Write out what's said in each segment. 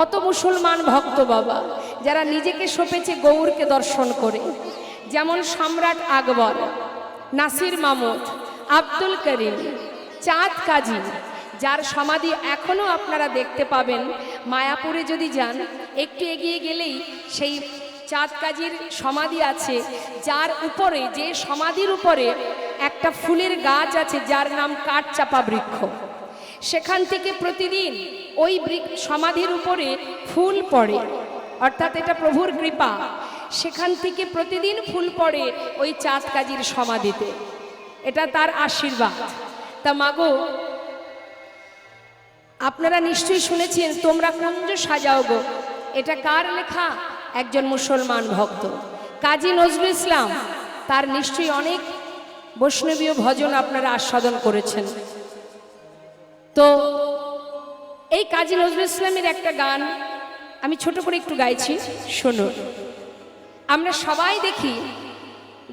কত মুসলমান ভক্ত বাবা যারা নিজেকে সঁপেছে গৌরকে দর্শন করে, যেমন সম্রাট আকবর, নাসির মামুদ, আব্দুল করিম, চাঁদ কাজী, যার সমাধি এখনও আপনারা দেখতে পাবেন। মায়াপুরে যদি যান, একটু এগিয়ে গেলেই সেই চাঁদ কাজীর সমাধি আছে, যার উপরে, যে সমাধির উপরে একটা ফুলের গাছ আছে যার নাম কাঠচাপা বৃক্ষ। সেখান থেকে প্রতিদিন ওই সমাধির উপরে ফুল পড়ে, অর্থাৎ এটা প্রভুর কৃপা। সেখান থেকে প্রতিদিন ফুল পড়ে ওই চাঁদ কাজীর সমাধিতে, এটা তার আশীর্বাদ। তা মাগো, আপনারা নিশ্চয়ই শুনেছেন, তোমরা কুঞ্জ সাজাও গো, এটা কার লেখা? একজন মুসলমান ভক্ত কাজী নজরুল ইসলাম। তার নিশ্চয়ই অনেক বৈষ্ণবীয় ভজন আপনারা আস্বাদন করেছেন। তো এই কাজী নজরুল ইসলামের একটা গান আমি ছোট করে একটু গাইছি, শুনুন। আমরা সবাই দেখি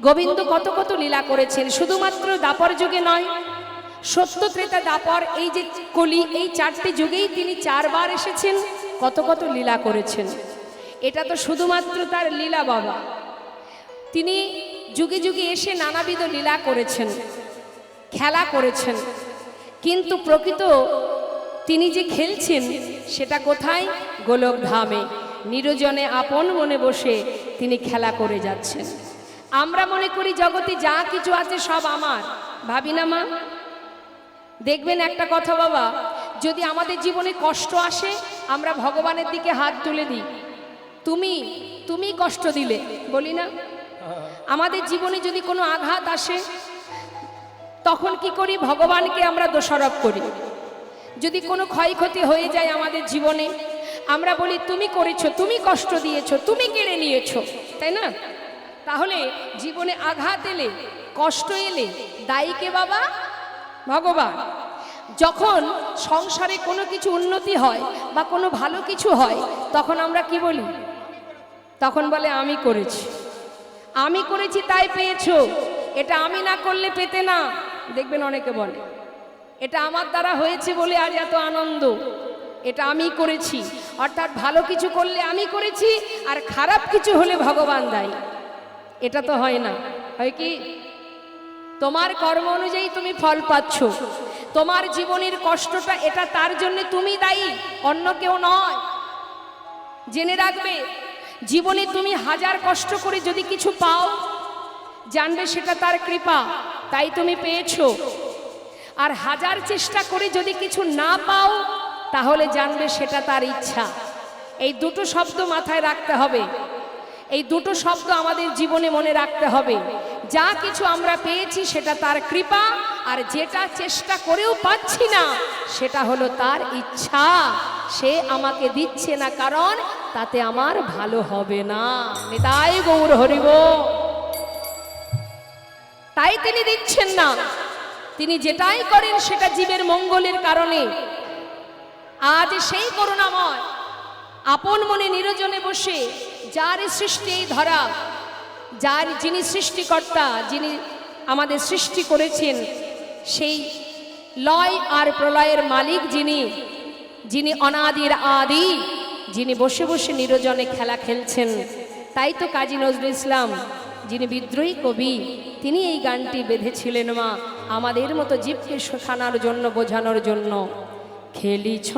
গোবিন্দ কত কত লীলা করেছেন, শুধুমাত্র দাপর যুগে নয়, সত্য ত্রেতা দাপর, এই যে কলি, এই চারটি যুগেই তিনি চারবার এসেছেন, কত কত লীলা করেছেন। এটা তো শুধুমাত্র তার লীলা বাবা। তিনি যুগে যুগে এসে নানাবিধ লীলা করেছেন, খেলা করেছেন, কিন্তু প্রকৃত তিনি যে খেলছেন সেটা কোথায়? গোলক ধামে নিরজনে আপন মনে বসে তিনি খেলা করে যাচ্ছেন। আমরা মনে করি জগতে যা কিছু আছে সব আমার, ভাবি না মা? দেখবেন একটা কথা বাবা, যদি আমাদের জীবনে কষ্ট আসে, আমরা ভগবানের দিকে হাত তুলে দিই, তুমি কষ্ট দিলে, বলি না? আমাদের জীবনে যদি কোনো আঘাত আসে, তখন কি করি? ভগবানকে আমরা দোষারোপ করি। যদি কোনো ক্ষয়ক্ষতি হয়ে যায় আমাদের জীবনে, আমরা বলি তুমি করেছো, তুমি কষ্ট দিয়েছো, তুমি কেড়ে নিয়েছো, তাই না? তাহলে জীবনে আঘাত এলে, কষ্ট এলে দায়ী কে বাবা? ভগবান। যখন সংসারে কোনো কিছু উন্নতি হয় বা কোনো ভালো কিছু হয়, তখন আমরা কি বলি? তখন বলে আমি করেছি, আমি করেছি তাই পেয়েছো, এটা আমি না করলে পেতে না। দেখবেন অনেকে বলে এটা আমার দ্বারা হয়েছে বলে আজ এত আনন্দ, এটা আমি করেছি। অর্থাৎ ভালো কিছু করলে আমি করেছি, আর খারাপ কিছু হলে ভগবান দায়ী। এটা তো হয় না। হয় কি? তোমার কর্ম অনুযায়ী তুমি ফল পাচ্ছ, তোমার জীবনের কষ্টটা এটা তার জন্য তুমি দায়ী, অন্য কেউ নয়। জেনে রাখবে, জীবনে তুমি হাজার কষ্ট করে যদি কিছু পাও, জানবে সেটা তার কৃপা, তাই তুমি পেয়েছো। আর হাজার চেষ্টা করে যদি কিছু না পাও, তাহলে জানবে সেটা তার ইচ্ছা। এই দুটো শব্দ মাথায় রাখতে হবে, এই দুটো শব্দ আমাদের জীবনে মনে রাখতে হবে। যা কিছু আমরা পেয়েছি সেটা তার কৃপা, আর যেটা চেষ্টা করেও পাচ্ছি না সেটা হলো তার ইচ্ছা। সে আমাকে দিচ্ছে না কারণ তাতে আমার ভালো হবে না। নিতাই গৌর হরি বল। তাই তিনি দিচ্ছেন না, তিনি যেটাই করেন সেটা জীবের মঙ্গলের কারণে। আজ সেই করুণাময় আপন মনে নিরজনে বসে যার সৃষ্টি এই ধরা, যিনি সৃষ্টিকর্তা, যিনি আমাদের সৃষ্টি করেছেন, সেই লয় আর প্রলয়ের মালিক যিনি অনাদির আদি, যিনি বসে বসে নিরজনে খেলা খেলছেন। তাই তো কাজী নজরুল ইসলাম, যিনি বিদ্রোহী কবি, তিনি এই গানটি বেঁধেছিলেন মা, আমাদের মতো জীবকে শেখানোর জন্য, বোঝানোর জন্য। খেলিছ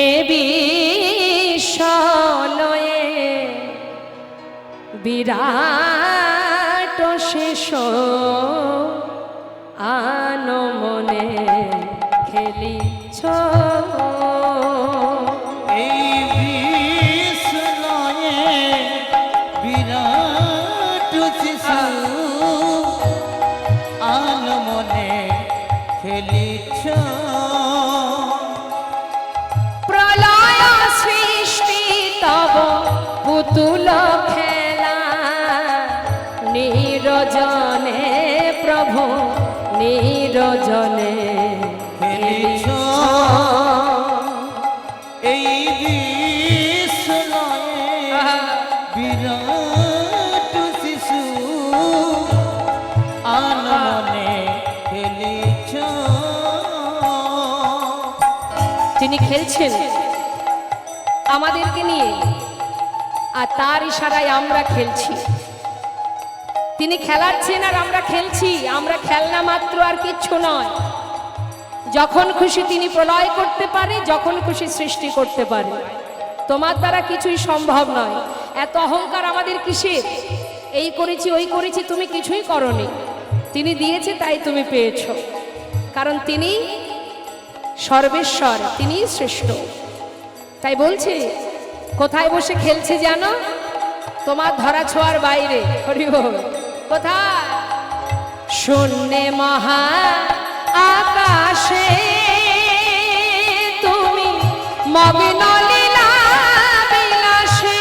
এ বিশ্বলয়ে বিরাট শেষ আনমনে খেলিছ প্রলয় সৃষ্টি তব পুতুল খেলা, নিরজনে প্রভু নিরজনে খেলিছ এই বিশ্বলয়ে বিরাট শিশু আনমনে খেলিছ। তিনি খেলছেন আমাদেরকে নিয়ে, আর তার ইশারায় আমরা খেলছি। তিনি খেলাচ্ছেন আর আমরা খেলছি। আমরা খেলনা মাত্র, আর কিচ্ছু নয়। যখন খুশি তিনি প্রলয় করতে পারে, যখন খুশি সৃষ্টি করতে পারে। তোমার দ্বারা কিছুই সম্ভব নয়। এত অহংকার আমাদের কিসের? এই করেছি ওই করেছি, তুমি কিছুই করনি। তিনি দিয়েছে তাই তুমি পেয়েছ, কারণ তিনি সর্বেশ্বর, তিনি শ্রেষ্ঠ। তাই বলছে, কোথায় বসে খেলছে জানো? তোমার ধরা ছোঁয়ার বাইরে। হরি বল। কোথায়? শূন্যে মহা আকাশে তুমি মগ্ন লীলা বিলাসে।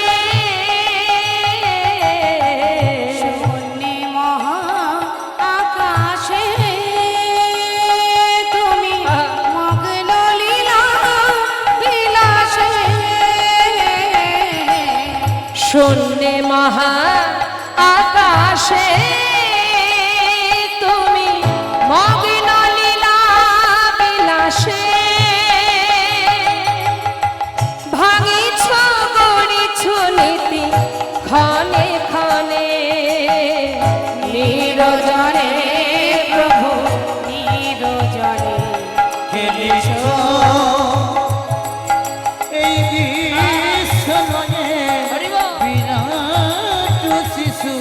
শূন্যে মহা আকাশে তুমি মগ্ন লীলা বিলাসে। শূন্যে মহা আকাশে তুমি মগ্ন লীলা বিলাসে। ভাঙিছ গড়িছ নীতি ক্ষণে ক্ষণে, নিরজনে প্রভু নিরজনে খেলেছ এই বিশ্বনয়ে বিরাট শিশু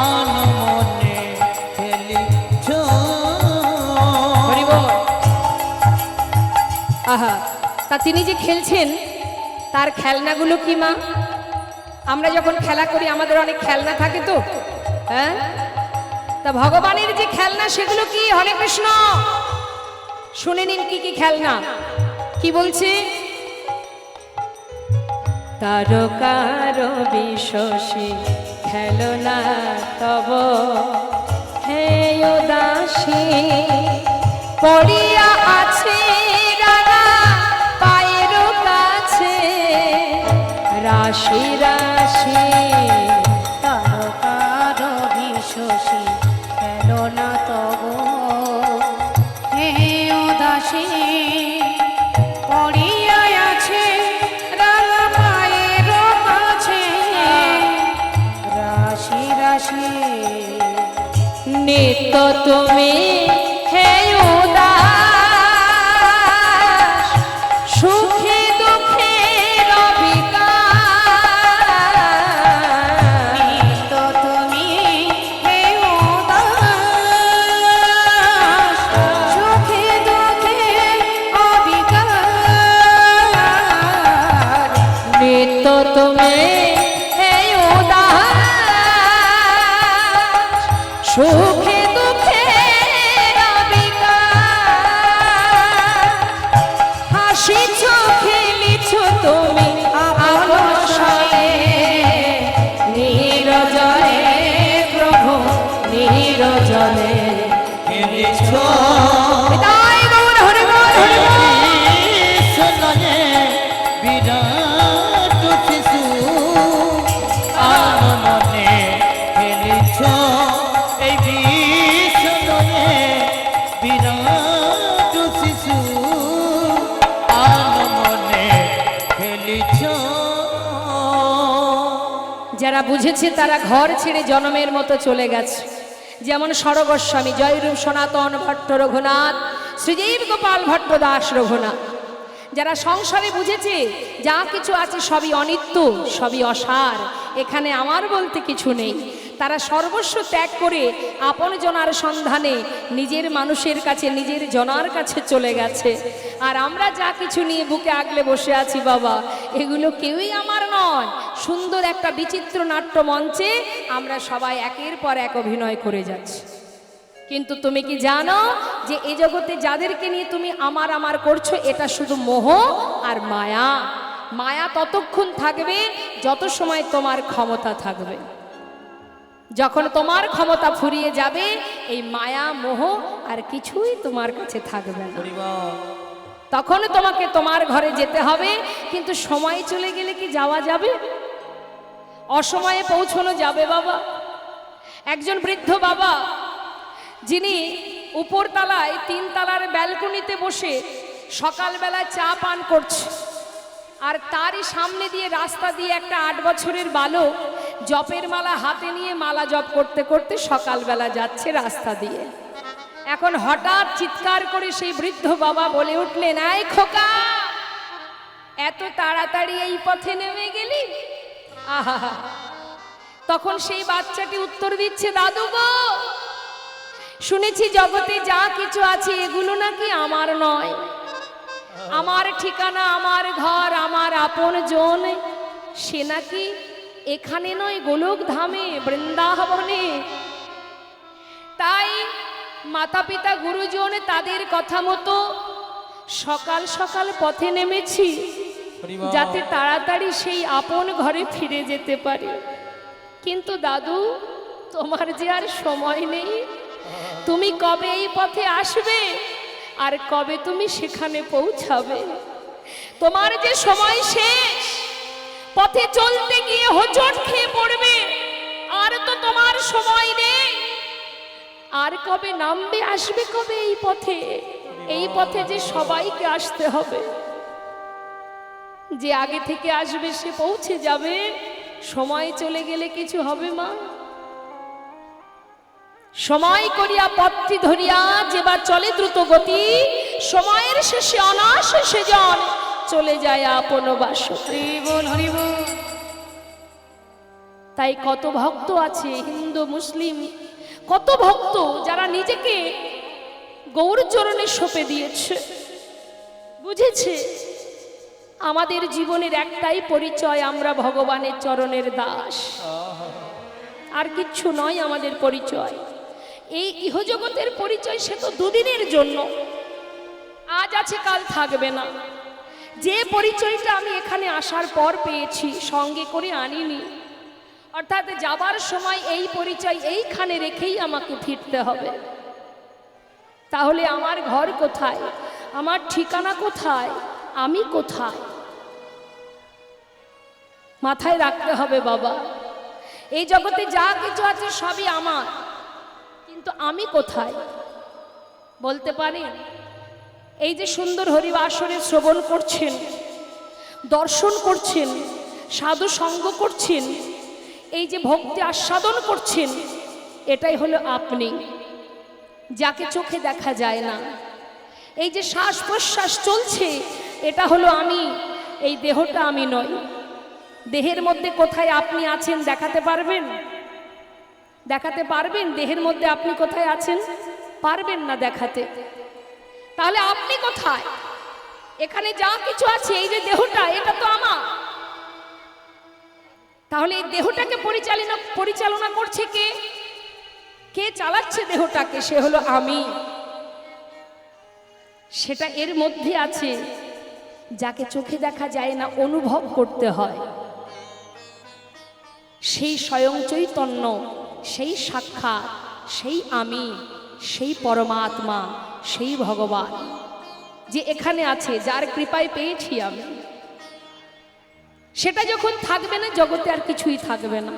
আনমনে খেলেছ। হরি বল। আহা, তা তিনি যে খেলছেন তার খেলনাগুলো কি মা? আমরা যখন খেলা করি আমাদের অনেক খেলনা থাকে তো, হ্যাঁ? তা ভগবানের যে খেলনা সেগুলো কি? হরে কৃষ্ণ, শুনে নিন কি কি খেলনা। কি বলছে? তারকার বিশ্বসী খেলনা তব হে উদাসী, পড়িয়া আছে রাঙা পায়ের কাছে রাশি রাশি। তারকার বিশ্বসী খেলনা তব হে উদাসী, পড়িয়া আছে রাঙা পায়ের কাছে রাশি রাশি। নিত্য তুমি হে উদাস, সুখে দুঃখে রবিকার। নিত্য তুমি হে উদাস, সুখে দুঃখে অবিকার। নিত্য তুমি হে উদাস, সুখে দুঃখে রবিকার। হাসিছ খেলিছ তুমি আলসে, নিরজনে প্রভু নিরজনে। খেলেছ তাই গৌর হরি বল, হরি বল। বিশ্বনয়ে বিরাট শিশু আনমনে খেলেছ এই বিশ্বনয়ে বিরাট শিশু আনমনে খেলেছ। যারা বুঝেছে তারা ঘর ছেড়ে জনমের মতো চলে গেছে। যেমন সরগোস্বামী, জয়রূপ সনাতন ভট্ট রঘুনাথ, শ্রীজীব গোপাল ভট্ট দাস রঘুনাথ। যারা সংসারে বুঝেছে যা কিছু আছে সবই অনিত্য, সবই অসার, এখানে আমার বলতে কিছু নেই, তারা সর্বস্ব ত্যাগ করে আপন জনার সন্ধানে নিজের মানুষের কাছে, নিজের জনার কাছে চলে গেছে। আর আমরা যা কিছু নিয়ে বুকে আগলে বসে আছি বাবা, এগুলো কেউই আমার নয়। সুন্দর একটা বিচিত্র নাট্য মঞ্চে আমরা সবাই একের পর এক অভিনয় করে যাচ্ছি। কিন্তু তুমি কি জানো যে এই জগতে যাদেরকে নিয়ে তুমি আমার আমার করছো, এটা শুধু মোহ আর মায়া। মায়া ততক্ষণ থাকবে যত সময় তোমার ক্ষমতা থাকবে। যখন তোমার ক্ষমতা ফুরিয়ে যাবে, এই মায়া মোহ আর কিছুই তোমার কাছে থাকবে না। তখন তোমাকে তোমার ঘরে যেতে হবে। কিন্তু সময় চলে গেলে কি যাওয়া যাবে? অসময়ে পৌঁছানো যাবে বাবা? একজন বৃদ্ধ বাবা, যিনি উপরতলায় 3 তলার ব্যালকনিতে বসে সকালবেলা চা পান করছে, আর তারই সামনে দিয়ে রাস্তা দিয়ে একটা 8 বছরের বালক জপের মালা হাতে নিয়ে মালা জপ করতে করতে সকালবেলা যাচ্ছে রাস্তা দিয়ে। এখন হঠাৎ চিৎকার করে সেই বৃদ্ধ বাবা বলে উঠলেন, এই খোকা, এত তাড়াতাড়ি এই পথে নেমে গেলি? আহা! তখন সেই বাচ্চাটি উত্তর দিচ্ছে, দাদু গো, শুনেছি জগতে যা কিছু আছে এগুলো নাকি আমার নয়। আমার ঠিকানা, আমার ঘর, আমার আপন জন সে নাকি এখানে নয়, গোলক ধামে, বৃন্দাবনে। তাই মাতা পিতা গুরুজন তাদের কথা মতো সকাল সকাল পথে নেমেছি, যাতে তাড়াতাড়ি সেই আপন ঘরে ফিরে যেতে পারি। কিন্তু দাদু, তোমার যে আর সময় নেই। তুমি কবে এই পথে আসবে আর কবে তুমি সেখানে পৌঁছাবে? তোমার যে সময় শেষ, পথে চলতে গিয়ে হোঁচট খেয়ে পড়বে, আর তো তোমার সময় নেই। আর কবে নামবে, আসবে কবে এই পথে? এই পথে যে সবাইকে আসতে হবে। যে আগে থেকে আসবে সে পৌঁছে যাবে, সময় চলে গেলে কিছু হবে মা? সময় করিয়া পথটি ধরিয়া যেবা চলে দ্রুত গতি, সময়ের শেষে অনায়াসে সেজন চলে যায় আপন বাসে। হরি বল, হরি বল। তাই কত ভক্ত আছে, হিন্দু মুসলিম, কত ভক্ত যারা নিজেকে গৌর চরণে সঁপে দিয়েছে, বুঝেছে আমাদের জীবনের একটাই পরিচয়, আমরা ভগবানের চরণের দাস, আর কিচ্ছু নয় আমাদের পরিচয়। এই ইহজগতের পরিচয় সে তো দুদিনের জন্য, আজ আছে কাল থাকবে না। যে পরিচয়টা আমি এখানে আসার পর পেয়েছি, সঙ্গে করে আনিনি, অর্থাৎ যাবার সময় এই পরিচয় এইখানে রেখেই আমাকে ফিরতে হবে। তাহলে আমার ঘর কোথায়, আমার ঠিকানা কোথায়, আমি কোথায়? মাথায় রাখতে হবে বাবা, এই জগতে যা কিছু আছে সবই আমার, কিন্তু আমি কোথায় বলতে পারেন? এই যে সুন্দর হরিবাসরে শ্রবণ করছেন, দর্শন করছেন, সাধু সঙ্গ করছেন, এই যে ভক্তি আস্বাদন করছেন, এটাই হলো আপনি, যাকে চোখে দেখা যায় না। এই যে শ্বাস প্রশ্বাস চলছে, এটা হলো আমি, এই দেহটা আমি নই। দেহের মধ্যে কোথায় আপনি আছেন দেখাতে পারবেন? দেখাতে পারবেন দেহের মধ্যে আপনি কোথায় আছেন? পারবেন না দেখাতে। তাহলে আপনি কোথায়? এখানে যা কিছু আছে, এই যে দেহটা, এটা তো আমার। তাহলে এই দেহটাকে পরিচালনা করছে কে? কে চালাচ্ছে দেহটাকে? সে হলো আমি। সেটা এর মধ্যে আছে, যাকে চোখে দেখা যায় না, অনুভব করতে হয়। সেই স্বয়ং চৈতন্য, সেই সাক্ষাৎ, সেই আমি, সেই পরমাত্মা, সেই ভগবান যে এখানে আছে, যার কৃপায় পেয়েছি আমি, সেটা যখন থাকবে না, জগতে আর কিছুই থাকবে না।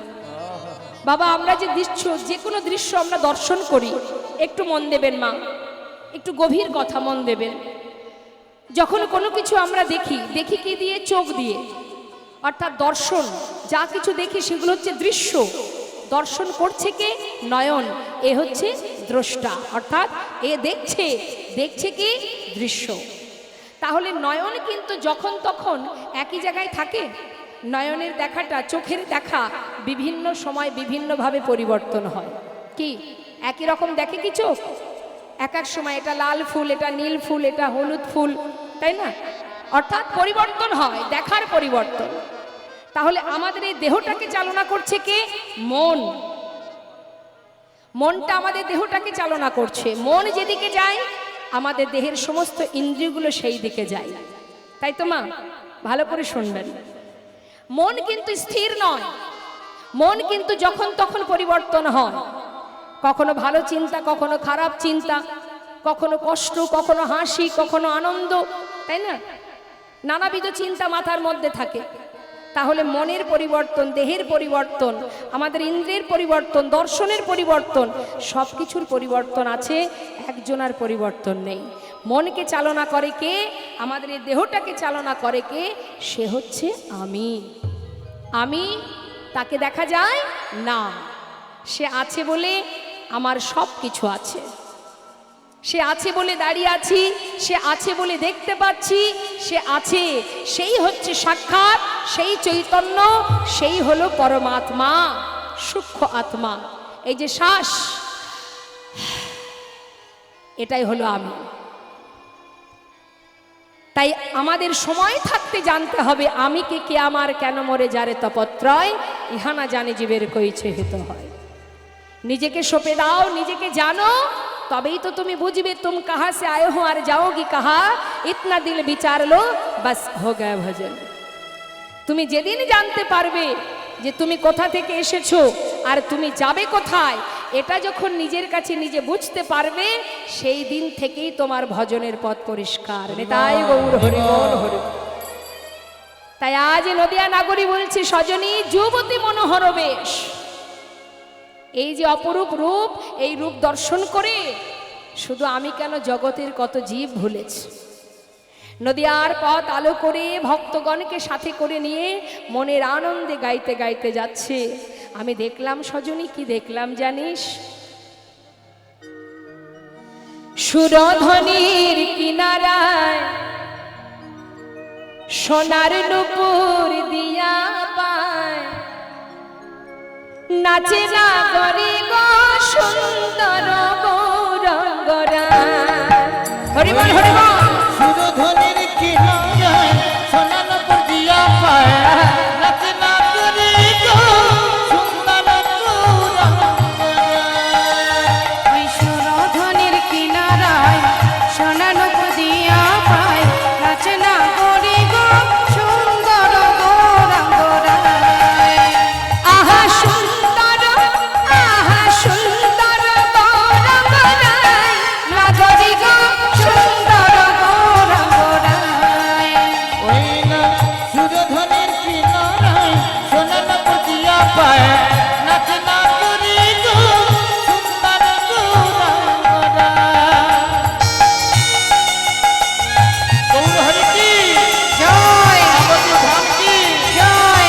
বাবা, আমরা যে দৃশ্য, যে কোনো দৃশ্য আমরা দর্শন করি, একটু মন দেবেন মা, একটু গভীর কথা মন দেবেন। যখন কোনো কিছু আমরা দেখি, দেখি কি দিয়ে? চোখ দিয়ে, অর্থাৎ দর্শন। যা কিছু দেখি সেগুলো হচ্ছে দৃশ্য। দর্শন করছে কে? নয়ন। এ হচ্ছে দ্রষ্টা, অর্থাৎ এ দেখছে। দেখছে কি? দৃশ্য। তাহলে নয়ন কিন্তু যখন তখন একই জায়গায় থাকে? নয়নের দেখাটা, চোখের দেখা বিভিন্ন সময় বিভিন্নভাবে পরিবর্তন হয়। কি একই রকম দেখে কি চোখ? এক এক সময় এটা লাল ফুল, এটা নীল ফুল, এটা হলুদ ফুল, তাই না? অর্থাৎ পরিবর্তন হয়, দেখার পরিবর্তন। তাহলে আমাদের এই দেহটাকে চালনা করছে কে? মন। মনটা আমাদের দেহটাকে চালনা করছে। মন যেদিকে যায়, আমাদের দেহের সমস্ত ইন্দ্রিয়গুলো সেই দিকে যায়, তাই তো মা? ভালো করে শুনবেন। মন কিন্তু স্থির নয়, মন কিন্তু যখন তখন পরিবর্তন হয়। কখনো ভালো চিন্তা, কখনো খারাপ চিন্তা, কখনো কষ্ট, কখনো হাসি, কখনো আনন্দ, তাই না? নানাবিধ চিন্তা মাথার মধ্যে থাকে। তাহলে মনের পরিবর্তন, দেহের পরিবর্তন, আমাদের ইন্দ্রিয়ের পরিবর্তন, দর্শনের পরিবর্তন, সব কিছুর পরিবর্তন আছে, একজনের পরিবর্তন নেই। মনকে চালনা করে কে? আমাদের এই দেহটাকে চালনা করে কে? সে হচ্ছে আমি। আমি তাকে দেখা যায় না, সে আছে বলে আমার সব কিছু আছে। সে আছে বলে দাঁড়িয়ে আছি, সে আছে বলে দেখতে পাচ্ছি, সে আছে, সেই হচ্ছে সাক্ষাৎ, সেই চৈতন্য, সেই হলো পরমাত্মা, সূক্ষ্ম আত্মা। এই যে শ্বাস, এটাই হলো আমি। তাই আমাদের সময় থাকতে জানতে হবে আমি কে আমার কেন মরে যারে তপত্রয়, ইহা না জানে জীবের কইছে হিত হয়। নিজেকে সঁপে দাও, নিজেকে জানো, তবেই তো তুমি বুঝবে তুম কাহা সে আয়ে হো আর যাওগি কাহা, ইতনা দিল বিচার লো বাস হো গয়া ভজন। তুমি যেদিন জানতে পারবে যে তুমি কোথা থেকে এসেছো আর তুমি যাবে কোথায়, এটা যখন নিজের কাছে নিজে বুঝতে পারবে, সেই দিন থেকেই তোমার ভজনের পথ পরিষ্কার। তাই গৌর হরি বল হরি। তাই আজ নদিয়া নাগরী বলছি, সজনী যুবতী মনোহর বেশ, এই যে অপরূপ রূপ, এই রূপ দর্শন করে শুধু আমি কেন, জগতের কত জীব ভুলেছে। নদিয়ার পথ আলো করে ভক্তগণকে সাথে করে নিয়ে মনের আনন্দে গাইতে গাইতে যাচ্ছে। আমি দেখলাম সজনী, কি দেখলাম জানিস? সুরধ্বনির কিনারায় সোনার নুপুর দিয়া পায়, নাচে না গরি গো সুন্দর গৌরঙ্গরা। হরি বল হরি বল। সুরধ্বনির কিনারায় সোনার নুপুর দিয়া পায়, নাচে না গরি গো সুন্দর গৌরঙ্গরা। ওই সুরধ্বনির কিনারায় সোনা নুপুর দিয়া পায়, নাচে না গরি গো সুন্দর গৌরাঙ্গরায়। আহা সুন্দর, আহা সুন্দর গৌরঙ্গরায়, নাগরি গো সুন্দর গৌরঙ্গরায়। ওই না সুরধ্বনির কিনারায় সোনার নুপুর দিয়া পায়, নাচে না গরি গো সুন্দর গৌরঙ্গরা। গৌর হরি কি জয় ভগবতী ধাম কি জয়।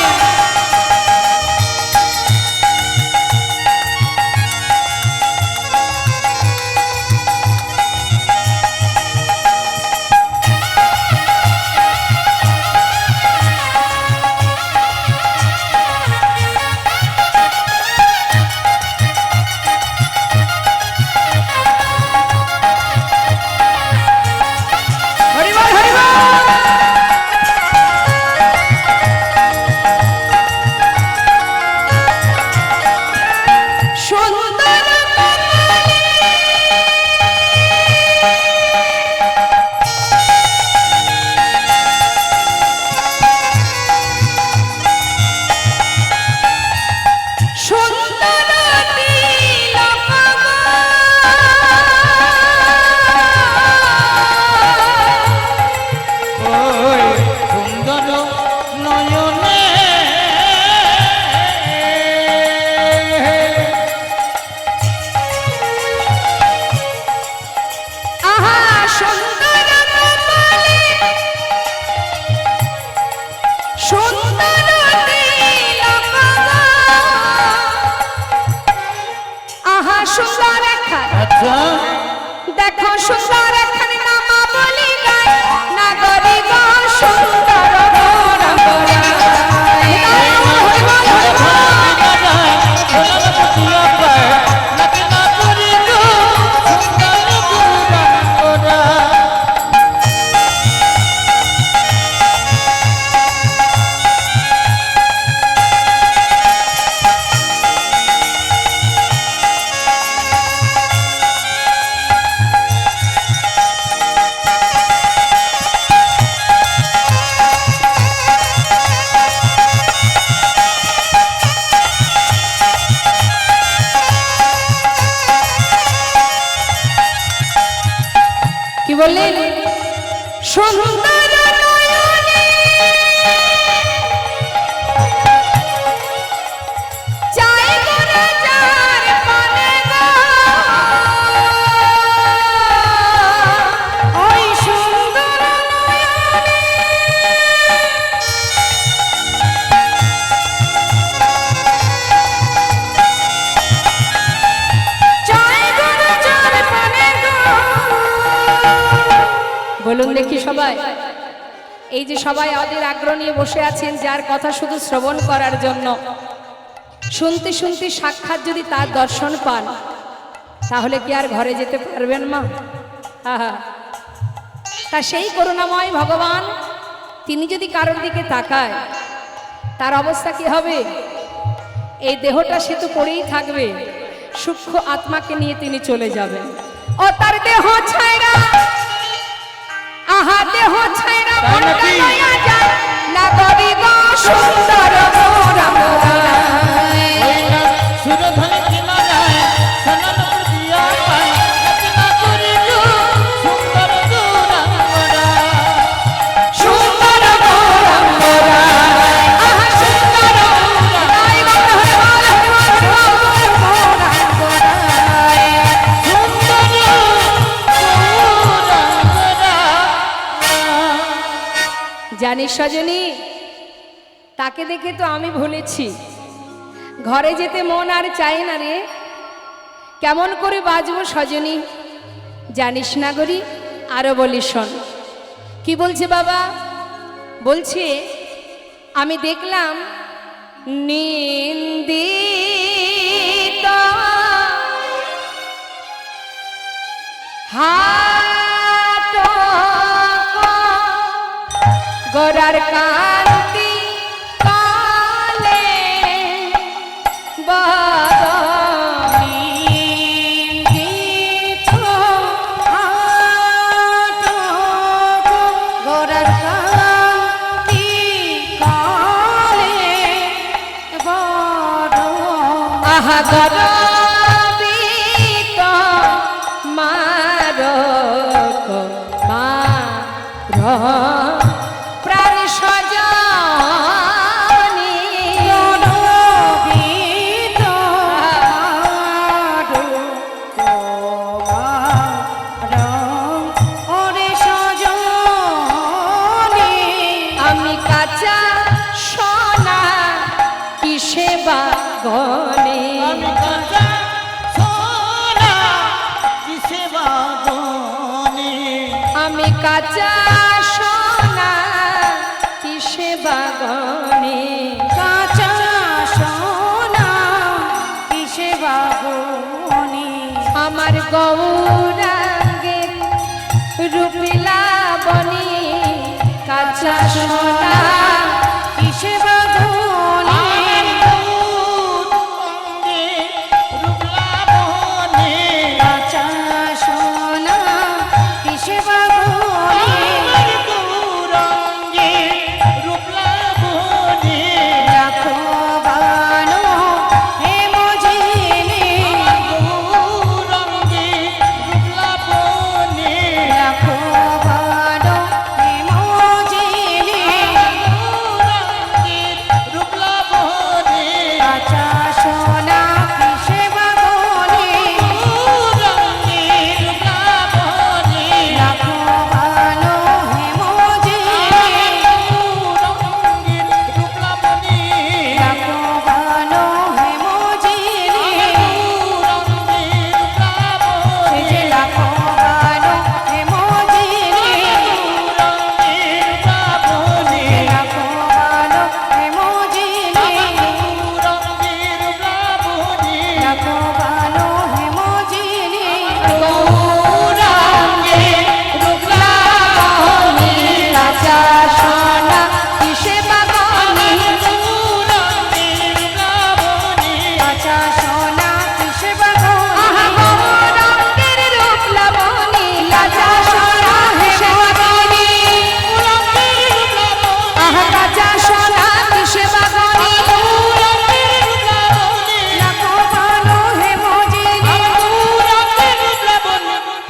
হরি বল হরি বল। সুন্দর সুন্দর তিলক ওই সুন্দর নয়নে আহা সুন্দর কপালে, সুন্দর তিলক আহা সুন্দর একখান, আচ্ছা দেখো সুন্দর একখানি নামা বলি গায়, নাগরি গো সুন্দর গৌরঙ্গরায়। হরি বল হরি বল। সবাই, এই যে সবাই ওদের আগ্রহ নিয়ে বসে আছেন যার কথা শুধু শ্রবণ করার জন্য, শুনতে শুনতে সাক্ষাৎ যদি তার দর্শন পান তাহলে কি আর ঘরে যেতে পারবেন মা? আহা, তা সেই করুণাময় ভগবান তিনি যদি কারোর দিকে তাকায় তার অবস্থা কি হবে? এই দেহটা সে তো পড়েই থাকবে, সূক্ষ্ম আত্মাকে নিয়ে তিনি চলে যাবেন। ও তার দেহ ছাইরা, আহা দেহ ছাইরা মনটা লইয়া যায় না গরিব সুন্দর মোরা। সুরধন কিনারায় সোনার দিয়া পাই রচনা করি গো সুন্দর দুরাঙ্গরা। সুন্দর মোরা, আহা সুন্দর রাই বন্ধুরে বল জানিস সজনী, তাকে দেখে তো আমি ভুলেছি, ঘরে যেতে মন আর চায় না রে। কেমন করে বাঁচবো সজনী জানিস না গরি? আরো বলি শোন, কি বলছে বাবা? বলছে আমি দেখলাম নিন্দিত হাট গোরার কান্তি কালে আহা গরবিত মারক মার প্রাণ সজনী গরবিত ওরে সজনী আমি কাঁচা সোনা কিসে বাগনে, আমি কাঁচা সোনা কিসে বাগনে। আমি কাঁচা সোনা কিসে বাগনে, কাঁচা সোনা কিসে বাগনে। আমার গৌরাঙ্গের রূপিলা বনি কাঁচা সোনা কিসে বাগনে। কাঁচা সোনা কিসে বাগনে। রাখো বানো হে মজিনে। রাখো বানো হে মজিনে। কাঁচা সোনা কিসে বাগনে। রাখো বানো হে মজিনে। রাখো বানো হে মজিনে। সে যে রাখো বানো হে মজিনে। রাখো বানো হে মজিনে। রাখো বানো হে মজিনে। গৌরাঙ্গের রূপলা বনি কাঁচা সোনা কিসে বাগনে, কাঁচা সোনা কিসে আহা বাগনে। গৌরাঙ্গের রূপলা বনি কাঁচা সোনা কিসে বাগনে, আহা কাঁচা সোনা কিসে বাগনে, রাখো বানো হে মজিনে।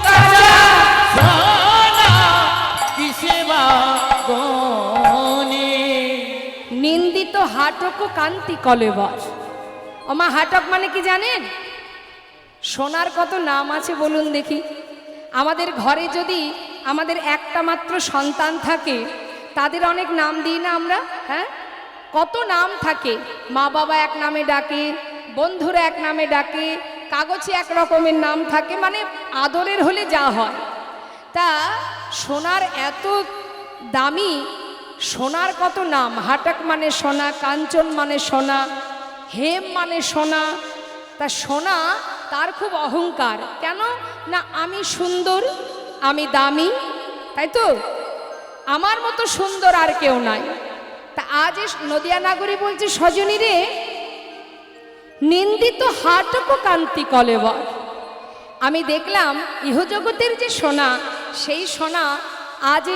কাঁচা নিন্দিত হাটক কান্তি কলেবর। ওমা হাটক মানে কি জানেন? সোনার কত নাম আছে বলুন দেখি। আমাদের ঘরে যদি আমাদের একটা মাত্র সন্তান থাকে তাদের অনেক নাম দিই না আমরা? হ্যাঁ, কত নাম থাকে। মা বাবা এক নামে ডাকে, বন্ধুরা এক নামে ডাকে, কাগজে এক রকমের নাম থাকে, মানে আদরের হলে যা হয়। তা সোনার এত দামি, সোনার কত নাম, হাটাক মানে সোনা, কাঞ্চন মানে সোনা, হেম মানে সোনা। তা সোনা তার খুব অহংকার, কেন না আমি সুন্দর, আমি দামি, তাই তো, আমার মতো সুন্দর আর কেউ নাই। তা আজ নদিয়া নাগরী বলছে, সজনী রে, নিন্দিত হাটক কান্তি কলেবর। আমি দেখলাম ইহজগতের যে সোনা, সেই সোনা আজ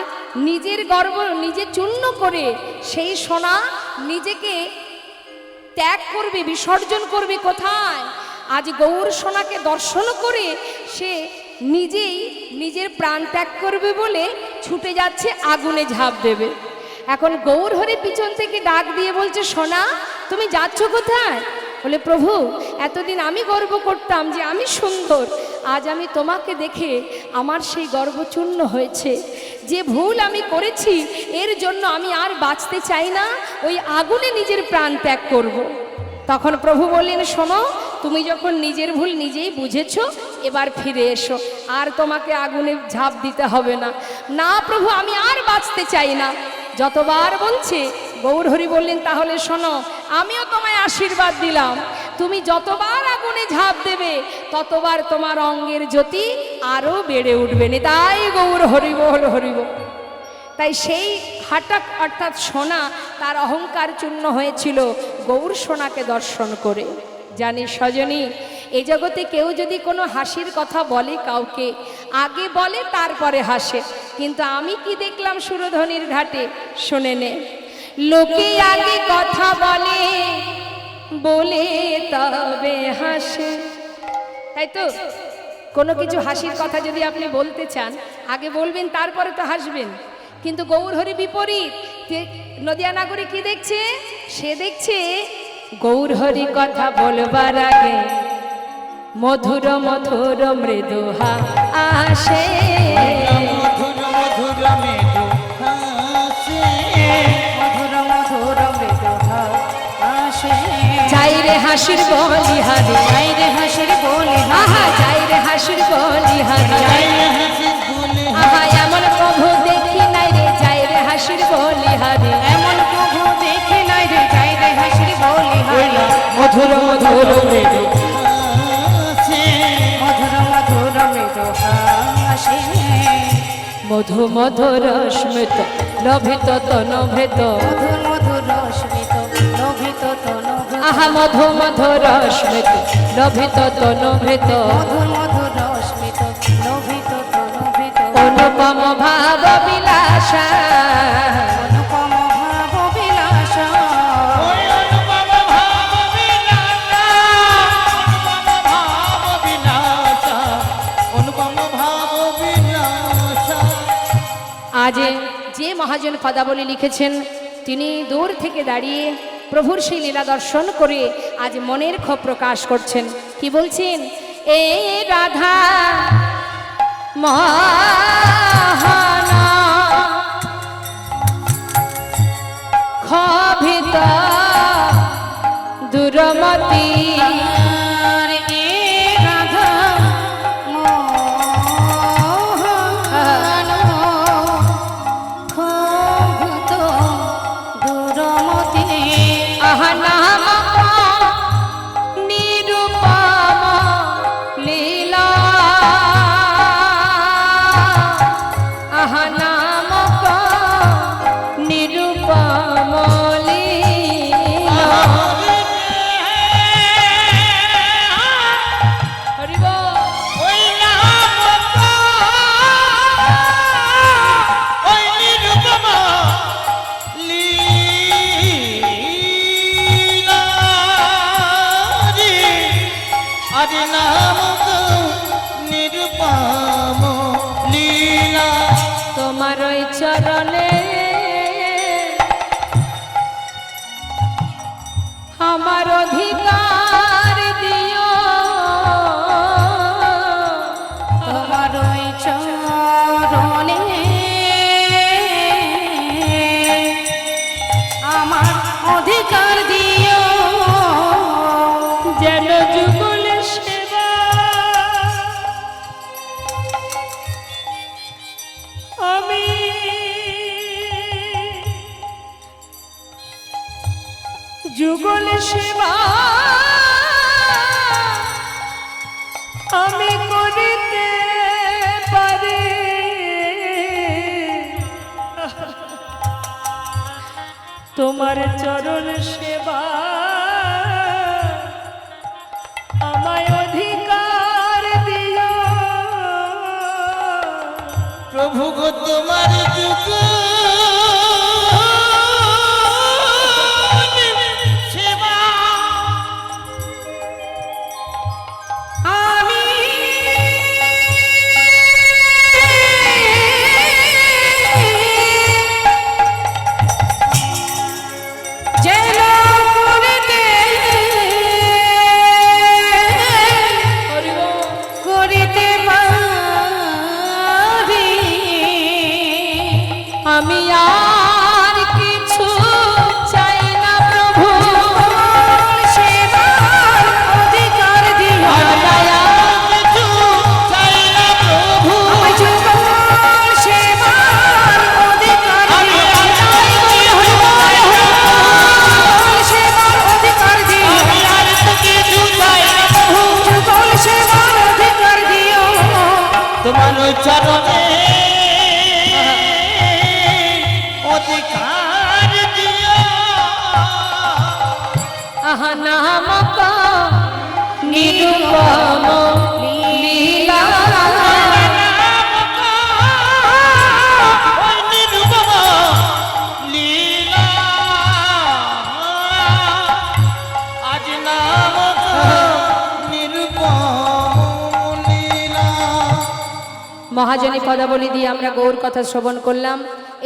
নিজের গর্ব নিজে চূর্ণ করে সেই সোনা নিজেকে ত্যাগ করবে, বিসর্জন করবে কোথায়? আজ গৌর সোনাকে দর্শন করে সে নিজেই নিজের প্রাণ ত্যাগ করবে বলে ছুটে যাচ্ছে, আগুনে ঝাঁপ দেবে। এখন গৌর হরি পিছন থেকে ডাক দিয়ে বলছে, সোনা তুমি যাচ্ছ কোথায়? বলে, প্রভু এতদিন আমি গর্ব করতাম যে আমি সুন্দর, আজ আমি তোমাকে দেখে আমার সেই গর্ব চূর্ণ হয়েছে। যে ভুল আমি করেছি এর জন্য আমি আর বাঁচতে চাই না, ওই আগুনে নিজের প্রাণ ত্যাগ করব। তখন প্রভু বললেন, শোনো, তুমি যখন নিজের ভুল নিজেই বুঝেছো, এবার ফিরে এসো, আর তোমাকে আগুনে ঝাঁপ দিতে হবে না। না প্রভু, আমি আর বাঁচতে চাই না। যতবার বলছে, গৌর হরি বললেন, তাহলে শোনো, আমিও তোমায় আশীর্বাদ দিলাম, তুমি যতবার আগুনে ঝাঁপ দেবে ততবার তোমার অঙ্গের জ্যোতি আরও বেড়ে উঠবে। তাই গৌর হরিবল হরিবল। তাই সেই হাটাক অর্থাৎ সোনা তার অহংকার চূর্ণ হয়েছিল গৌর সোনাকে দর্শন করে। জানি সজনী, এই জগতে কেউ যদি কোনো হাসির কথা বলে কাউকে, আগে বলে তারপরে হাসে, কিন্তু আমি কি দেখলাম সুরধনির ঘাটে, শুনে নে। লোকে আগে কথা বলে, বলে তবে হাসে, তাই তো? কোনো কিছু হাসির কথা যদি আপনি বলতে চান, আগে বলবেন তারপরে তো হাসবেন। কিন্তু গৌরহরি বিপরীত। নদিয়া নাগরী কি দেখছে? সে দেখছে গৌরহরি কথা বলবার আগে মধুর মধুর মৃদু আসে, মধুর মধুর মৃদু হাসে, মধুর মধুর মৃদু আসে। যাই রে হাসির বলিহারি, যাই রে হাসির বলি, আহা যাই রে হাসির বলিহারি, যাই হাসি ভুলে আহা এমন প্রভু দেখি নাই রে, যাই রে হাসির বলিহারি, এমন প্রভু দেখি নাই রে, যাই রে হাসির বলি মধুর মধুর মৃদু হাসে, মধুর মধুর মৃদু আসে। মধু মধুর স্মিত লোভিত তনভৃত, মধুর মধুর স্মিত লোভিত তনু, আহা মধু মধুর স্মিত লোভিত তনভৃত, মধুর মধুর স্মিত লোভিত তনুভিত, অনুপম ভাব বিলাসা, অনুপম ভাব বিলাস, ওই অনুপম ভাব বিলাসা, অনুপম ভাব বিলাসা, অনুপম ভাব বিলাসা। আজ যে মহাজন পদাবলী লিখেছেন, তিনি দূর থেকে দাঁড়িয়ে প্রভুর সেই লীলা দর্শন করে আজ মনের ক্ষোভ প্রকাশ করছেন। কি বলছেন? এ রাধা মহানা ক্ষোভিত দুরমতি, আর এ রাধা মোহন ক্ষোভিত দুরমতি, আহা নামক নিরূপম লীলা, আহা নামক নিরূপম লীলা। হরি বল। ওই নামক, ওই নিরূপম লীলা রে, আরে নামক নিরূপম লীলা। তোমার ওই চরণে আমার অধিকার দিও, তোমার ওই চরণে আমার অধিকার দিও, যেন যুগল সেবা যুগল সেবা আমি করিতে পারি, তোমার চরণ সেবা আমায় অধিকার দিও। প্রভু গো তোমার যুগ সেবা আমি যেন করিতে পারি, আমি আর কিছু চাই না প্রভু, সেবার অধিকার দিও। কিছু চাই না প্রভু আমায় যুগল সেবার অধিকার আমি দিও। আর সেবার অধিকার দিও। আমি আর তো কিছু চাই না প্রভু যুগল সেবার অধিকার দিও। তোমার চরণে অধিকার দিও। আহা নামক নিরুপম লীলা, ওই নিরুপম লীলা আজ নামক নিরুপম লীলা। মহাজনী পদাবলী দিয়ে আমরা গৌর কথা শ্রবণ করলাম।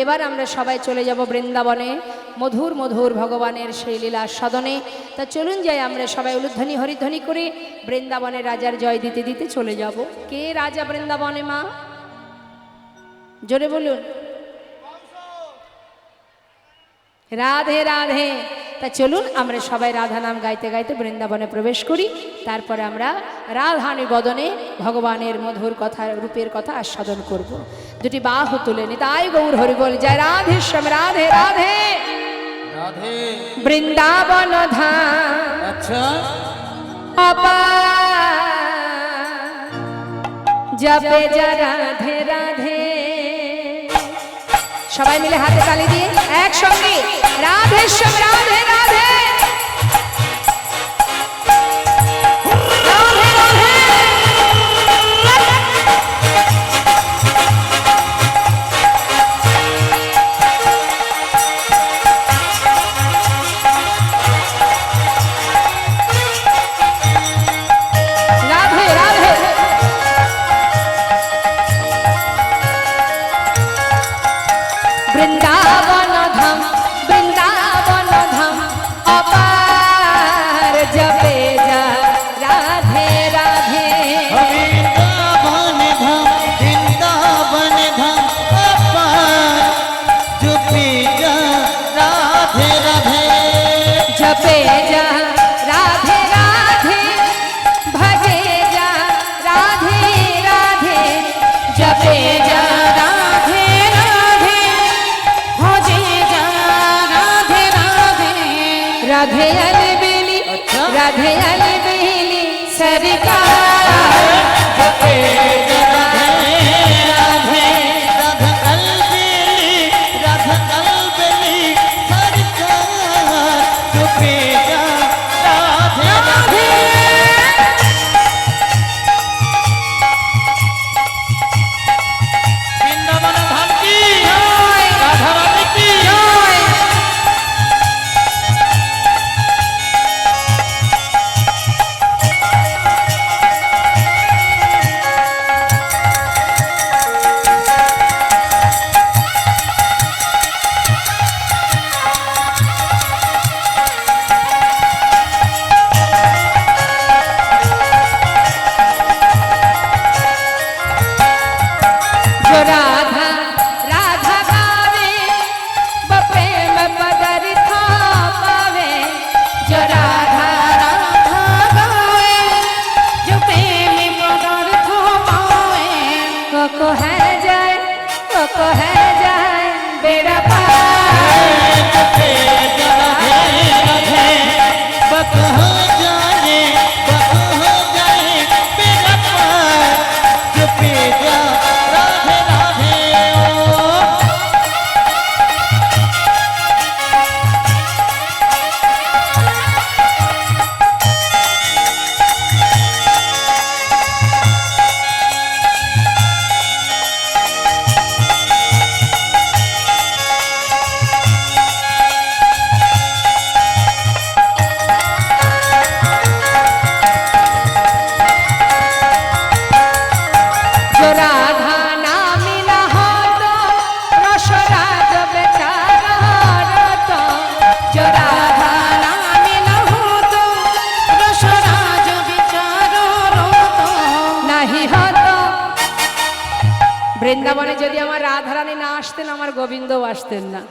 এবার আমরা সবাই চলে যাব বৃন্দাবনে, মধুর মধুর ভগবানের সেই লীলা সদনে। তা চলুন যাই আমরা সবাই উলুধ্বনি হরিধ্বনি করে বৃন্দাবনের রাজার জয় দিতে দিতে চলে যাব। কে রাজা বৃন্দাবনে মা? জোরে বলুন। রাধে রাধে। তা চলুন আমরা সবাই রাধা নাম গাইতে গাইতে বৃন্দাবনে প্রবেশ করি। তারপরে আমরা রাধানি বদনে ভগবানের মধুর কথা রূপের কথা আস্বাদন করব। দুটি বাহু তুলে নিতাই গৌর হরি বল জয় রাধেশ্যাম রাধে রাধে। রাধে বৃন্দাবন ধাম আচ্ছা জপে যা রাধে রাধে। সবাই মিলে হাতে তালি দিয়ে একসঙ্গে রাধেশ্যাম রাধে রাধে। রাধে রাধে। রাধে রাধে। বৃন্দাবন ধাম বৃন্দাবন ধাম অপার জপে যা রাধে রাধে। বৃন্দাবন ধাম বৃন্দাবন ধাম অপার জপে যা রাধে রাধে। জপে যা রাধে রাধে ভজে যা রাধে রাধে। জপে যা রাধে রাধে ভজে যা রাধে রাধে। রাধে अलबेली अच्छा। राधे अलबेली सरकार। जपे राधे राधे राधा अलबेली राधा अलबेली सरकार जपे राधे राधे। বৃন্দাবন ধাম কি রাধা রানী কি বৃন্দাবনে যদি আমার রাধারানী না আসতেন, আমার গোবিন্দও আসতেন না।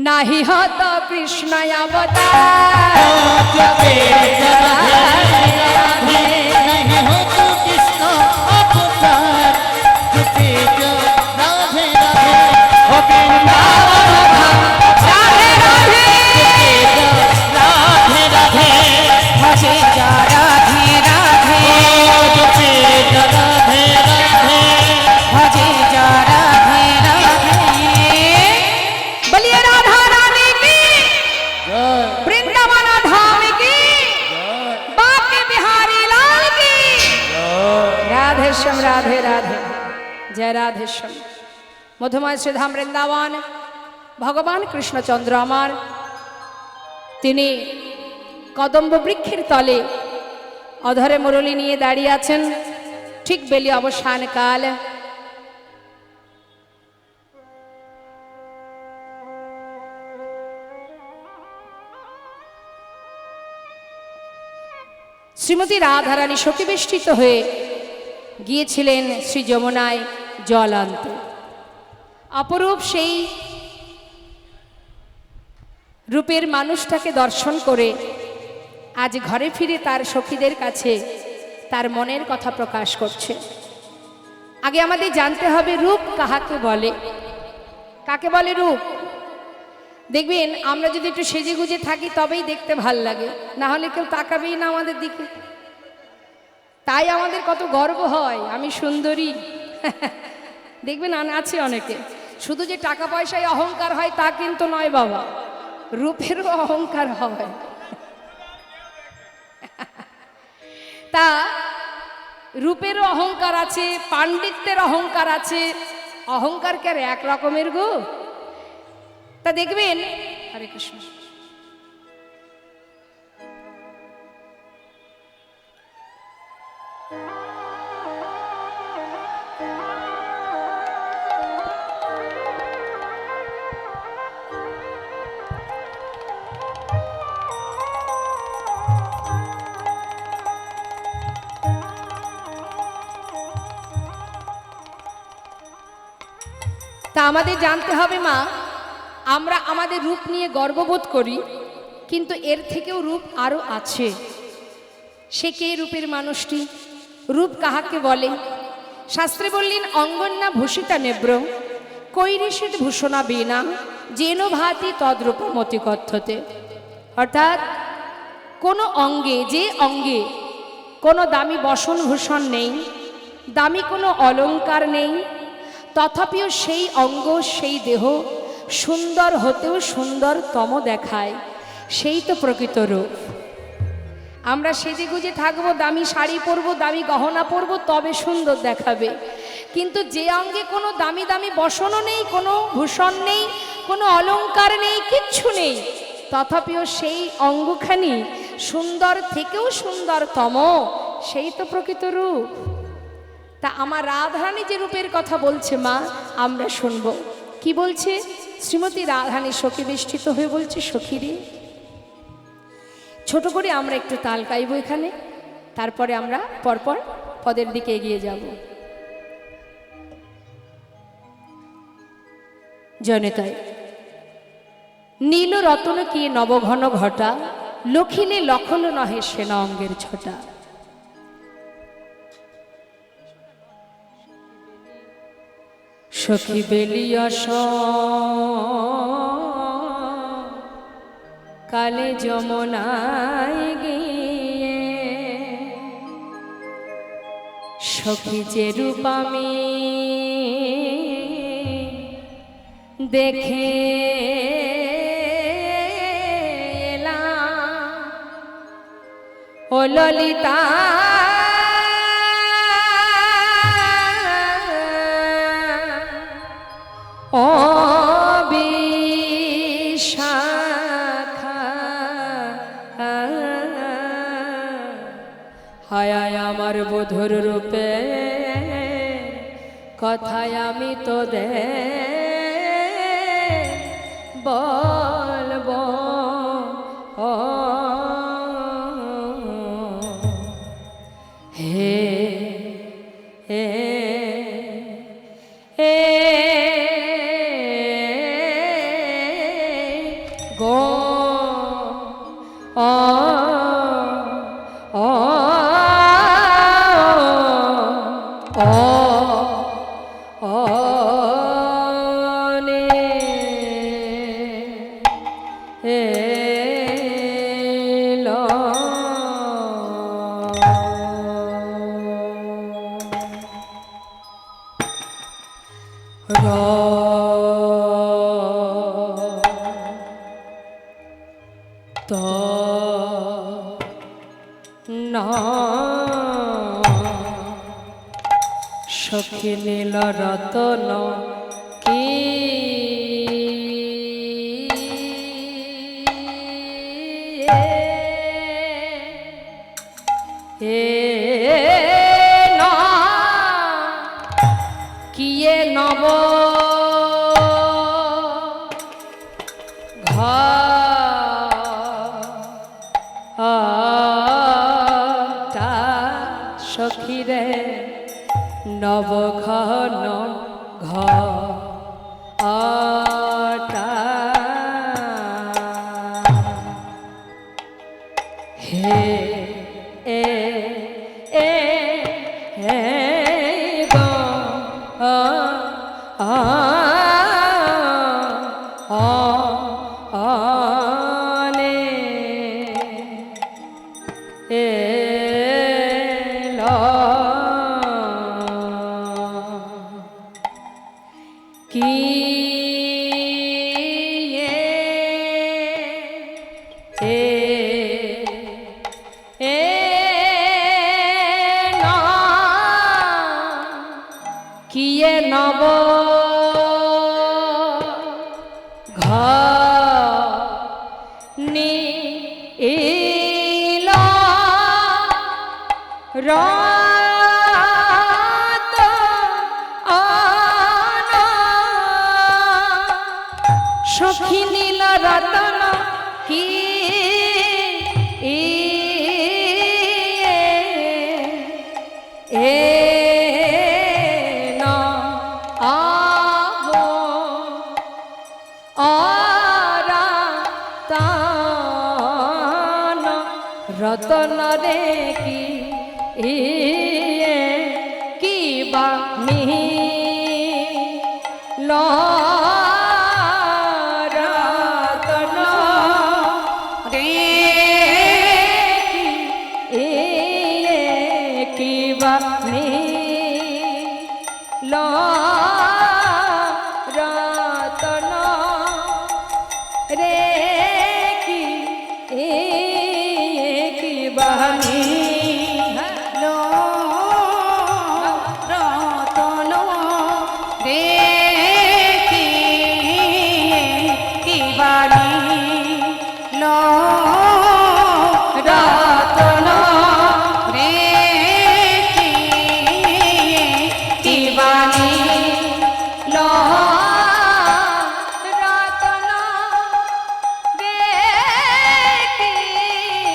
নাহি হত কৃষ্ণ অবতার, জপে রাধে রাধে, नहीं हो तो कृष्ण अवतार, जपे राधे राधे, ओ वृंदावन धाम রাধে রাধে, राधे राधे, ভজে যা রাধে রাধে, ओ जपे राधे राधे, ভজে যা রাধে রাধে। বলিয়ে রাধা রানী কি, जय বৃন্দাবন ধাম কি, বাকে বিহারী লাল কি। রাধেশ্যাম রাধে রাধে, জয় রাধেশ্যাম। মধুময় শ্রীধাম বৃন্দাবন, ভগবান কৃষ্ণচন্দ্র আমার, তিনি কদম্ব বৃক্ষের তলে অধরে মুরলী নিয়ে দাঁড়িয়ে আছেন। ঠিক বেলি অবসান কাল, শ্রীমতী রাধারানী শোকবেষ্টিত হয়ে গিয়েছিলেন শ্রী যমুনায় জল আনতে। অপরূপ সেই রূপের মানুষটাকে দর্শন করে আজ ঘরে ফিরে তার সখীদের কাছে তার মনের কথা প্রকাশ করছে। আগে আমাদের জানতে হবে রূপ কাহাকে বলে, কাকে বলে রূপ। দেখবেন আমরা যদি একটু সেজে গুজে থাকি তবেই দেখতে ভাল লাগে, না হলে কেউ তাকাবেই না আমাদের দিকে। তাই আমাদের কত গর্ব হয় আমি সুন্দরী। দেখবেন আছে অনেকে, শুধু যে টাকা পয়সায় অহংকার হয় তা কিন্তু নয় বাবা, রূপেরও অহংকার হয়। তা রূপেরও অহংকার আছে, পাণ্ডিত্যের অহংকার আছে। অহংকার কে আর এক রকমের গো। তা দেখবেন, হরে কৃষ্ণ, তা আমাদের জানতে হবে মা, আমরা আমাদের রূপ নিয়ে গর্ববোধ করি, কিন্তু এর থেকেও রূপ আরও আছে। সে কে রূপের মানুষটি? রূপ কাহাকে বলে? শাস্ত্রে বললেন অঙ্গন্যা ভূষিতা নেব্র কৈরিষিত ভূষণা বীণা যেন ভাতি তদ্রূপমতি কথ্যতে। অর্থাৎ কোনো অঙ্গে, যে অঙ্গে কোনো দামি বসনভূষণ নেই, দামি কোনো অলংকার নেই, তথাপিও সেই অঙ্গ সেই দেহ সুন্দর হতেও সুন্দরতম দেখায়, সেই তো প্রকৃত রূপ। আমরা সেজে গুজে থাকবো, দামি শাড়ি পরবো, দামি গহনা পরবো, তবে সুন্দর দেখাবে। কিন্তু যে অঙ্গে কোনো দামি দামি বসনও নেই, কোনো ভূষণ নেই, কোনো অলংকার নেই, কিচ্ছু নেই, তথাপিও সেই অঙ্গখানি সুন্দর থেকেও সুন্দরতম, সেই তো প্রকৃত রূপ। তা আমার রাধারানী যে রূপের কথা বলছে মা, আমরা শুনবো কি বলছে। শ্রীমতী রাধারানী শোকবেষ্টিত হয়ে বলছে, সখীরে, ছোট করে আমরা একটু তাল গাইব এখানে, তারপরে আমরা পরপর পদের দিকে এগিয়ে যাব। জনেতায় নীল রতন কি নবঘন ঘটা, লখিলে লখল নহে সেনা অঙ্গের ছটা। সখী বেলিয়স কালে যমুনায় গিয়ে, সখী যে রূপ আমি দেখে এলাম, ও ললিতা ও বিশাখা, হায় আমার বধুর রূপে কথায় আমি তো বলবো। হে হে গো অ অ অ অনে এলো র ত না সখী নীল রতন কি না কিয়ে নব ঘটা সখীরে নব ঘন ঘটা হে এ এ হে গো আ আ আনে এলো কি না কিয়ে নব ঘনি ইল রাত আনা সখী নীল রতন কি এ না আবো আরা তান রতন রে কি কি বা মি ল রতন রে কি বা মি ল রতন রে কি বানি লো রতন রে কি বাণী লো রতন রে কি বাণী লো রতন রে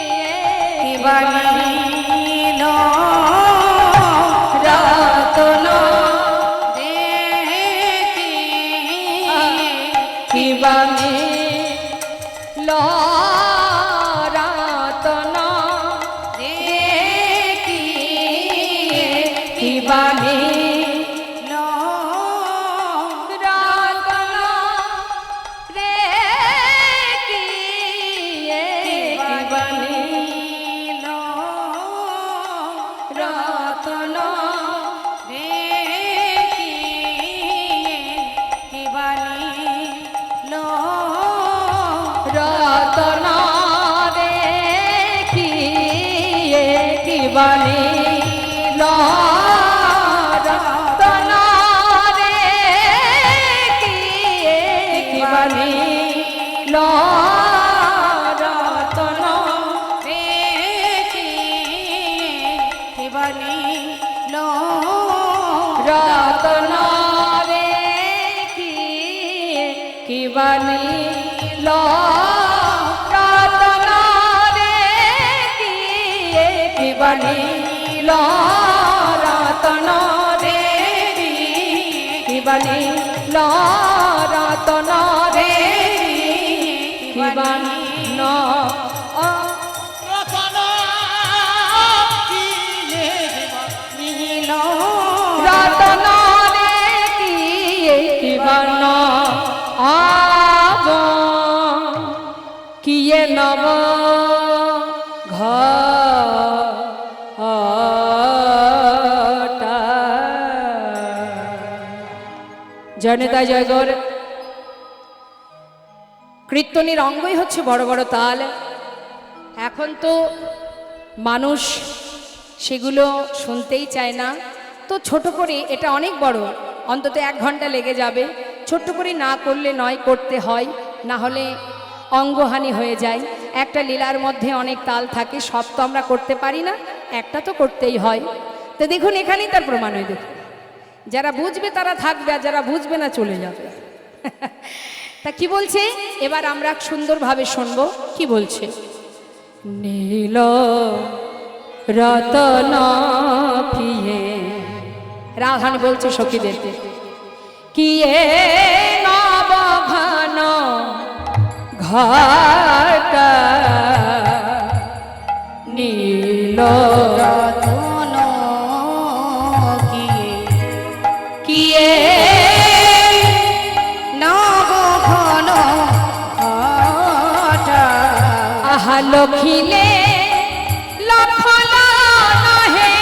কি বাণী লো রতন রে কি বানি লো রতন রে কি বানি লো রতন রে কি বানি লো রতন রে কি বাণী লো রতন রে কি বানি লো রতন রে কি বানি লো রতন রে কি বাণী লো রতন রে কি বানি লো রতন রে কি বানি লো রতন রে কি বানি লো রতন রে কি নিবান্ন রতনা কিয়ে নীল রতন রে নিবান্ন আব কিয়ে নব ঘটা জনতা জয়গর কীর্তনের অঙ্গই হচ্ছে বড় বড় তাল। এখন তো মানুষ সেগুলো শুনতেই চায় না, তো ছোট করে, এটা অনেক বড়, অন্তত 1 ঘন্টা লেগে যাবে, ছোট্ট করে না করলে নয়, করতে হয়, না হলে অঙ্গহানি হয়ে যায়। একটা লীলার মধ্যে অনেক তাল থাকে, সব তো আমরা করতে পারি না, একটা তো করতেই হয়। তো দেখুন এখানেই তার প্রমাণ হয়। দেখুন যারা বুঝবে তারা থাকবে, আর যারা বুঝবে না চলে যাবে। তা কি বলছে এবার আমরা সুন্দরভাবে শুনবো কি বলছে। নীল রতন পিয়ে রাধান বলছে সখীদের কিয়ে নবঘন ঘটা নীল রতন কিয়ে নব ঘন ঘটা আহা লখিলে লখল নহে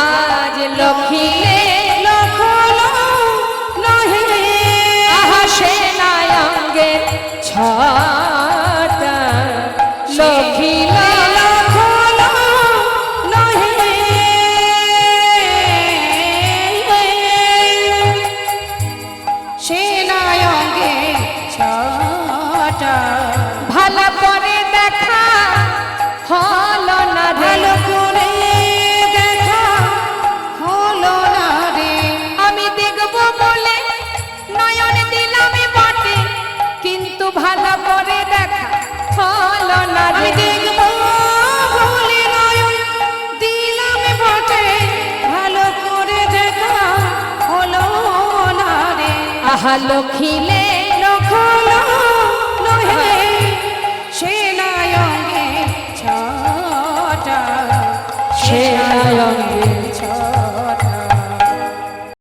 আজ লখিলে লখল নহে আহা সেনায়ঙ্গে ছটা লখিলে লখল নহে সেনায়ঙ্গে ছটা ভালো করে দেখা হলো না রে, ভালো করে দেখা হলো না রে আমি দেখব বলে নয়ন দিলাম বটে, কিন্তু ভালো করে দেখা হলো না আমি রে। দেখব বলে নয়ন দিলাম বটে ভালো করে দেখা হলো না রে আহা লখিলে লখল নহে সেনায়ঙ্গে ছটা সেনায়ঙ্গে ছটা